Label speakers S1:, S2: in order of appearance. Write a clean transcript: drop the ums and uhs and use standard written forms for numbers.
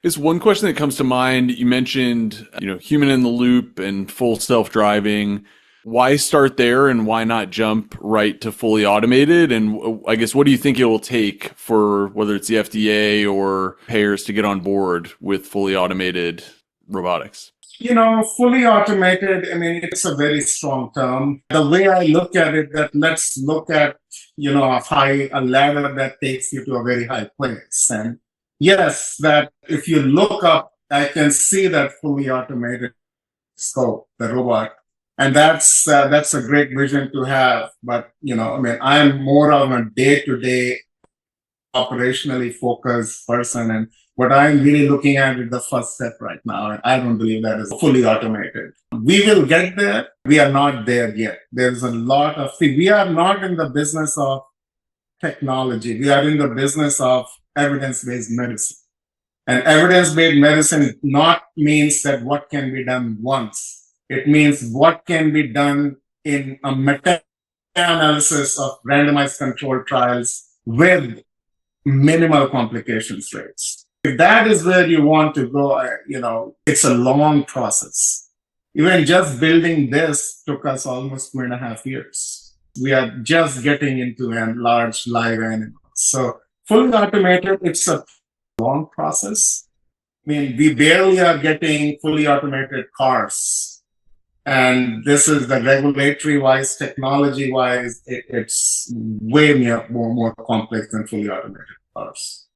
S1: It's one question that comes to mind. You mentioned, human in the loop and full self-driving. Why start there and why not jump right to fully automated? And I guess what do you think it will take for whether it's the FDA or payers to get on board with fully automated robotics?
S2: Fully automated, I mean, it's a very strong term. The way I look at it, that let's look at, a ladder that takes you to a very high place. And yes, that if you look up, I can see that fully automated scope, the robot. And that's a great vision to have. But, I mean, I'm more of a day-to-day operationally focused person. And what I'm really looking at is the first step right now. And I don't believe that is fully automated. We will get there. We are not there yet. There's a lot of things. We are not in the business of technology. We are in the business of evidence-based medicine. And evidence-based medicine not means that what can be done once. It means what can be done in a meta-analysis of randomized controlled trials with minimal complications rates. If that is where you want to go, it's a long process. Even just building this took us almost 2.5 years. We are just getting into a large live animals. So fully automated, it's a long process. I mean, we barely are getting fully automated cars. And this is the regulatory-wise, technology-wise, it's way more complex than fully automated cars.